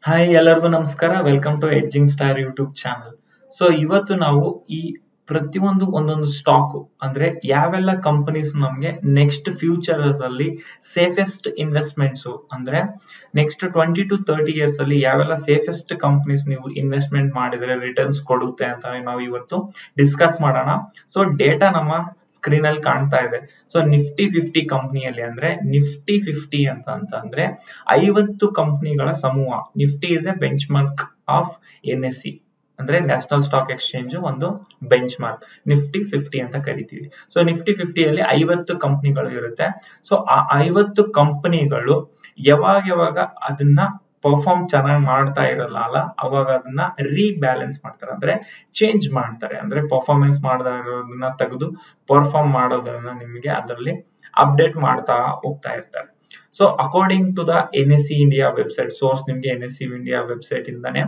Hi ಎಲ್ಲರಿಗೂ ನಮಸ್ಕಾರ. Welcome to edging star YouTube channel. So ಇವತ್ತು ನಾವು ಈ ಪ್ರತಿಯೊಂದು ಒಂದೊಂದು ಸ್ಟಾಕ್ ಅಂದ್ರೆ ಯಾವೆಲ್ಲ ಕಂಪನೀಸ್ ನಮಗೆ ನೆಕ್ಸ್ಟ್ ಫ್ಯೂಚರ್ಸ್ ಅಲ್ಲಿ ಸೇಫೆಸ್ಟ್ ಇನ್ವೆಸ್ಟ್ಮೆಂಟ್ಸ್ ಅಂದ್ರೆ ನೆಕ್ಸ್ಟ್ 20 to 30 ಇಯರ್ಸ್ ಅಲ್ಲಿ ಯಾವೆಲ್ಲ ಸೇಫೆಸ್ಟ್ ಕಂಪನೀಸ್ ನೀವು ಇನ್ವೆಸ್ಟ್ಮೆಂಟ್ ಮಾಡಿದ್ರೆ ರಿಟರ್ನ್ಸ್ ಕೊಡುತ್ತೆ ಅಂತ ನಾವು ಇವತ್ತು ಡಿಸ್ಕಸ್ ಮಾಡೋಣ. ಸೊ ಡೇಟಾ ನಮ್ಮ ಸ್ಕ್ರೀನ್ ಅಲ್ಲಿ ಕಾಣ್ತಾ ಇದೆ. ಸೊ ನಿಫ್ಟಿ 50 ಕಂಪನಿಯಲ್ಲಿ ಅಂದ್ರೆ ನಿಫ್ಟಿ 50 ಅಂತಂದ್ರೆ 50 ಕಂಪನಿಗಳ ಸಮೂಹ. Nifty is A bench mark of NSE ಅಂದ್ರೆ ನ್ಯಾಷನಲ್ ಸ್ಟಾಕ್ ಎಕ್ಸ್ಚೇಂಜ್ ಒಂದು ಬೆಂಚ್ ಮಾರ್ಕ್. ನಿಫ್ಟಿ 50 ಅಂತ ಕರಿತೀವಿ. ಸೊ ನಿಫ್ಟಿ 50 ಅಲ್ಲಿ 50 ಕಂಪನಿಗಳು ಇರುತ್ತೆ. ಸೊ ಆ 50 ಕಂಪನಿಗಳು ಯಾವಾಗ ಅದನ್ನ ಪರ್ಫಾರ್ಮ್ ಚೆನ್ನಾಗಿ ಮಾಡ್ತಾ ಇರಲ್ಲ ಅವಾಗ ಅದನ್ನ ರೀಬ್ಯಾಲೆನ್ಸ್ ಮಾಡ್ತಾರೆ, ಅಂದ್ರೆ ಚೇಂಜ್ ಮಾಡ್ತಾರೆ. ಅಂದ್ರೆ ಪರ್ಫಾರ್ಮೆನ್ಸ್ ಮಾಡದ ಇರೋದನ್ನ ತೆಗೆದು ಪರ್ಫಾರ್ಮ್ ಮಾಡೋದನ್ನ ನಿಮಗೆ ಅದರಲ್ಲಿ ಅಪ್ಡೇಟ್ ಮಾಡ್ತಾ ಹೋಗ್ತಾ ಇರ್ತಾರೆ. So according to the NSE India website, source ನಿಮ್ಗೆ NSE ಇಂಡಿಯಾ ವೆಬ್ಸೈಟ್ ಇಂದಾನೆ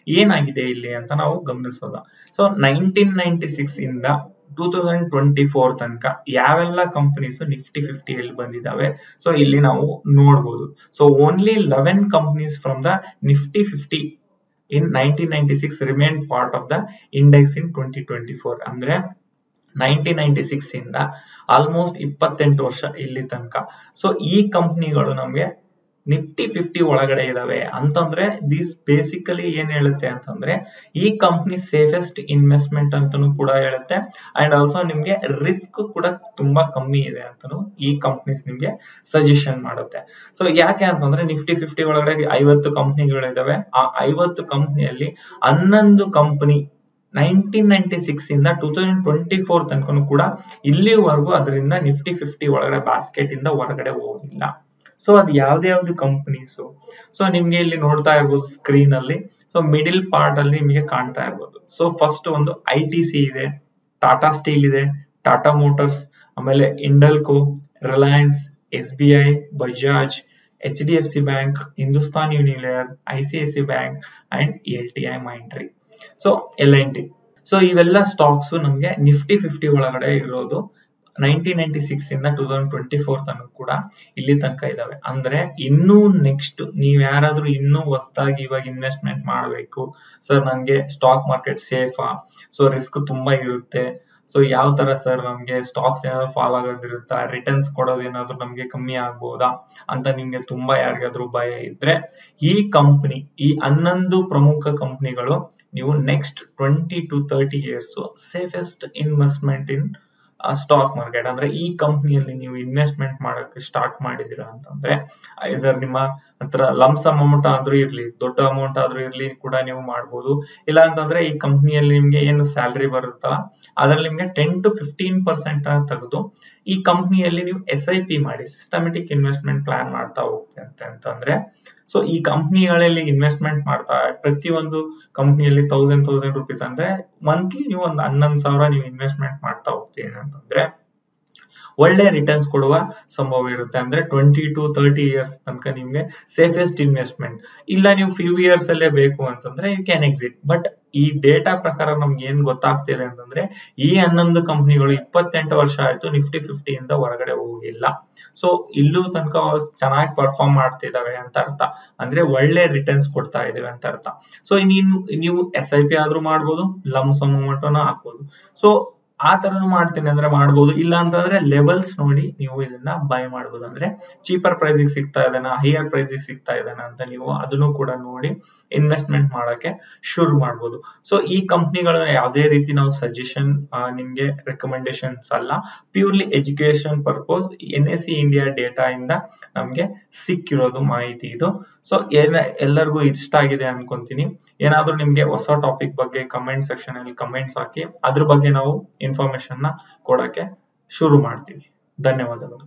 ಏನಾಗಿದೆ ಇಲ್ಲಿ ಅಂತ ನಾವು ಗಮನಿಸೋದ. ಸೊ 1996 ಇಂದ 2024 ತನಕ ಯಾವೆಲ್ಲ ಕಂಪನೀಸ್ ನಿಫ್ಟಿ 50 ಅಲ್ಲಿ ಬಂದಿದ್ದಾವೆ ಸೊ ಇಲ್ಲಿ ನಾವು ನೋಡಬಹುದು. So only 11 companies from the Nifty 50 in 1996 remain part of the index in 2024. ಅಂದ್ರೆ 1996 ಇಂದ ಆಲ್ಮೋಸ್ಟ್ 28 ವರ್ಷ ಇಲ್ಲಿ ತನಕ. ಸೊ ಈ ಕಂಪನಿಗಳು ನಮ್ಗೆ ನಿಫ್ಟಿ 50 ಒಳಗಡೆ ಇದಾವೆ ಅಂತಂದ್ರೆ ದಿಸ್ ಬೇಸಿಕಲಿ ಏನ್ ಹೇಳುತ್ತೆ ಅಂತಂದ್ರೆ ಈ ಕಂಪನಿ ಸೇಫೆಸ್ಟ್ ಇನ್ವೆಸ್ಟ್ಮೆಂಟ್ ಅಂತಾನೂ ಕೂಡ ಹೇಳುತ್ತೆ. ಅಂಡ್ ಆಲ್ಸೋ ನಿಮ್ಗೆ ರಿಸ್ಕ್ ಕೂಡ ತುಂಬಾ ಕಮ್ಮಿ ಇದೆ ಅಂತಾನು ಈ ಕಂಪನೀಸ್ ನಿಮ್ಗೆ ಸಜೆಷನ್ ಮಾಡುತ್ತೆ. ಸೊ ಯಾಕೆ ಅಂತಂದ್ರೆ ನಿಫ್ಟಿ 50 ಒಳಗಡೆ 50 ಕಂಪನಿಗಳು ಇದಾವೆ. ಆ 50 ಕಂಪನಿಯಲ್ಲಿ 11 ಕಂಪನಿ 1996 ಇಂದ 2024 ತನಕನೂ ಕೂಡ ಇಲ್ಲಿವರೆಗೂ ಅದರಿಂದ ನಿಫ್ಟಿ 50 ಒಳಗಡೆ ಬಾಸ್ಕೆಟ್ ಇಂದ ಹೊರಗಡೆ ಹೋಗಿಲ್ಲ. ಸೊ ಅದು ಯಾವ್ದು ಕಂಪನೀಸ್ ಸೊ ನಿಮ್ಗೆ ಇಲ್ಲಿ ನೋಡ್ತಾ ಇರ್ಬೋದು ಸ್ಕ್ರೀನ್ ಅಲ್ಲಿ. ಸೊ ಮಿಡಿಲ್ ಪಾರ್ಟ್ ಅಲ್ಲಿ ನಿಮಗೆ ಕಾಣ್ತಾ ಇರ್ಬೋದು. ಸೊ ಫಸ್ಟ್ ಒಂದು ITC ಇದೆ, ಟಾಟಾ ಸ್ಟೀಲ್ ಇದೆ, ಟಾಟಾ ಮೋಟಾರ್ಸ್, ಆಮೇಲೆ Hindalco, Reliance, SBI, Bajaj, HDFC bank, Hindustan Unilever, ICICI bank and LTI Mindtree, so L&T. So ಇವೆಲ್ಲ ಸ್ಟಾಕ್ಸ್ ನಮ್ಗೆ ನಿಫ್ಟಿ 50 ಒಳಗಡೆ ಇರೋದು 1996 ಇಂದ 2024 ತನಕ ಕೂಡ ಇಲ್ಲಿ ತನಕ ಇದಾವೆ. ಅಂದ್ರೆ ಇನ್ನೂ ನೆಕ್ಸ್ಟ್ ನೀವ್ ಯಾರಾದ್ರೂ ಇನ್ನೂ ಹೊಸದಾಗಿ ಇವಾಗ ಇನ್ವೆಸ್ಟ್ಮೆಂಟ್ ಮಾಡಬೇಕು ಸರ್, ನಂಗೆ ಸ್ಟಾಕ್ ಮಾರ್ಕೆಟ್ ಸೇಫಾ, ಸೊ ರಿಸ್ಕ್ ತುಂಬಾ ಇರುತ್ತೆ, ಸೊ ಯಾವ ತರ ಸರ್ ನಮ್ಗೆ ಸ್ಟಾಕ್ಸ್ ಏನಾದ್ರು ಫಾಲ್ ಆಗೋದಿರುತ್ತಾ, ರಿಟರ್ನ್ಸ್ ಕೊಡೋದು ಏನಾದ್ರು ನಮ್ಗೆ ಕಮ್ಮಿ ಆಗ್ಬೋದಾ ಅಂತ ನಿಮ್ಗೆ ತುಂಬಾ ಯಾರಿಗಾದ್ರೂ ಭಯ ಇದ್ರೆ ಈ ಕಂಪನಿ, ಈ 11 ಪ್ರಮುಖ ಕಂಪನಿಗಳು ನೀವು next 20 to 30 years safest investment in stock market. ಅಂದ್ರೆ ಈ ಕಂಪನಿಯಲ್ಲಿ ನೀವು ಇನ್ವೆಸ್ಟ್ಮೆಂಟ್ ಮಾಡಕ್ಕೆ ಸ್ಟಾರ್ಟ್ ಮಾಡಿದಿರಾ ಅಂತಂದ್ರೆ ಇದರ ನಿಮ್ಮ ಹತ್ರ ಲಂಸಮ್ ಅಮೌಂಟ್ ಆದ್ರೂ ಇರ್ಲಿ, ದೊಡ್ಡ ಅಮೌಂಟ್ ಆದ್ರೂ ಇರ್ಲಿ ಕೂಡ ನೀವು ಮಾಡ್ಬೋದು. ಇಲ್ಲ ಅಂತಂದ್ರೆ ಈ ಕಂಪನಿಯಲ್ಲಿ ನಿಮ್ಗೆ ಏನು ಸ್ಯಾಲರಿ ಬರುತ್ತಲ್ಲ ಅದ್ರಲ್ಲಿ ನಿಮ್ಗೆ 10 to 15% ತೆಗೆದು ಈ ಕಂಪನಿಯಲ್ಲಿ ನೀವು SIP ಮಾಡಿ ಸಿಸ್ಟಮೆಟಿಕ್ ಇನ್ವೆಸ್ಟ್ಮೆಂಟ್ ಪ್ಲಾನ್ ಮಾಡ್ತಾ ಹೋಗ್ತಂತೆ ಅಂತಂದ್ರೆ ಸೊ ಈ ಕಂಪನಿಗಳಲ್ಲಿ ಇನ್ವೆಸ್ಟ್ಮೆಂಟ್ ಮಾಡ್ತಾ ಪ್ರತಿಯೊಂದು ಕಂಪನಿಯಲ್ಲಿ 1000 ರೂಪೀಸ್ ಅಂದ್ರೆ ಮಂತ್ಲಿ ನೀವು ಒಂದು 11,000 ನೀವು ಇನ್ವೆಸ್ಟ್ಮೆಂಟ್ ಮಾಡ್ತಾ ಹೋಗ್ತೀರಿ ಅಂತಂದ್ರೆ ಒಳ್ಳೆ ರಿಟರ್ನ್ಸ್ ಕೊಡುವ ಸಂಭವ ಇರುತ್ತೆ. ಅಂದ್ರೆ 20 to 30 ಇಯರ್ಸ್ ತನಕ ನಿಮ್ಗೆ ಸೇಫೆಸ್ಟ್ ಇನ್ವೆಸ್ಟ್ಮೆಂಟ್. ಇಲ್ಲ ನೀವು ಫ್ಯೂ ಇಯರ್ಸ್ ಅಲ್ಲೇ ಬೇಕು ಅಂತಂದ್ರೆ ಯು ಕ್ಯಾನ್ ಎಕ್ಸಿಟ್. ಬಟ್ ಈ ಡೇಟಾ ಪ್ರಕಾರ ನಮ್ಗೆ ಏನ್ ಗೊತ್ತಾಗ್ತಿದೆ ಅಂತಂದ್ರೆ ಈ 11 ಕಂಪನಿಗಳು 28 ವರ್ಷ ಆಯ್ತು ನಿಫ್ಟಿ 50 ಇಂದ ಹೊರಗಡೆ ಹೋಗಿಲ್ಲ. ಸೊ ಇಲ್ಲೂ ತನಕ ಚೆನ್ನಾಗಿ ಪರ್ಫಾರ್ಮ್ ಮಾಡ್ತಿದಾವೆ ಅಂತ ಅರ್ಥ. ಅಂದ್ರೆ ಒಳ್ಳೆ ರಿಟರ್ನ್ಸ್ ಕೊಡ್ತಾ ಇದಾವೆ ಅಂತ ಅರ್ಥ. ಸೊ ನೀವು SIP ಆದ್ರೂ ಮಾಡ್ಬೋದು, ಲಂಸಮ್ ಅಮೌಂಟ್ ಹಾಕ್ಬೋದು. ಸೊ ಆ ತರನು ಮಾಡ್ತೀನಿ ಅಂದ್ರೆ ಮಾಡ್ಬೋದು. ಇಲ್ಲ ಅಂತಂದ್ರೆ ಲೆವೆಲ್ಸ್ ನೋಡಿ ನೀವು ಇದನ್ನ ಬೈ ಮಾಡ್ಬೋದು. ಅಂದ್ರೆ ಚೀಪರ್ ಪ್ರೈಸ್ ಸಿಗ್ತಾ ಇದೇನಾ, ಹೈಯರ್ ಪ್ರೈಸ್ ಸಿಗ್ತಾ ಇದೇನಾ ಅಂತ ನೀವು ಅದನ್ನು ಕೂಡ ನೋಡಿ ಇನ್ವೆಸ್ಟ್ಮೆಂಟ್ ಮಾಡಕ್ಕೆ ಶುರು ಮಾಡ್ಬೋದು. ಸೊ ಈ ಕಂಪನಿಗಳನ್ನ ಯಾವುದೇ ರೀತಿ ನಾವು ಸಜೆಷನ್ ನಿಮ್ಗೆ ರೆಕಮೆಂಡೇಶನ್ಸ್ ಅಲ್ಲ, purely education purpose NSE India data ಇಂದ ನಮ್ಗೆ ಸಿಕ್ಕಿರೋದು ಮಾಹಿತಿ ಇದು. ಸೊ ಎಲ್ಲರಿಗೂ ಇಷ್ಟ ಆಗಿದೆ ಅನ್ಕೊಂತೀನಿ. ಏನಾದ್ರೂ ನಿಮ್ಗೆ ಹೊಸ ಟಾಪಿಕ್ ಬಗ್ಗೆ ಕಮೆಂಟ್ ಸೆಕ್ಷನ್ ಅಲ್ಲಿ ಕಮೆಂಟ್ಸ್ ಹಾಕಿ, ಅದ್ರ ಬಗ್ಗೆ ನಾವು ಇನ್ಫಾರ್ಮೇಶನ್ ನ ಕೊಡಕ್ಕೆ ಶುರು ಮಾಡ್ತೀವಿ. ಧನ್ಯವಾದಗಳು.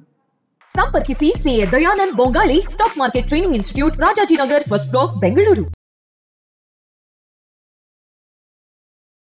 ಸಂಪರ್ಕಿಸಿ CA Dayanand Bongali, stock market training institute, Rajajinagar, first block, Bengaluru.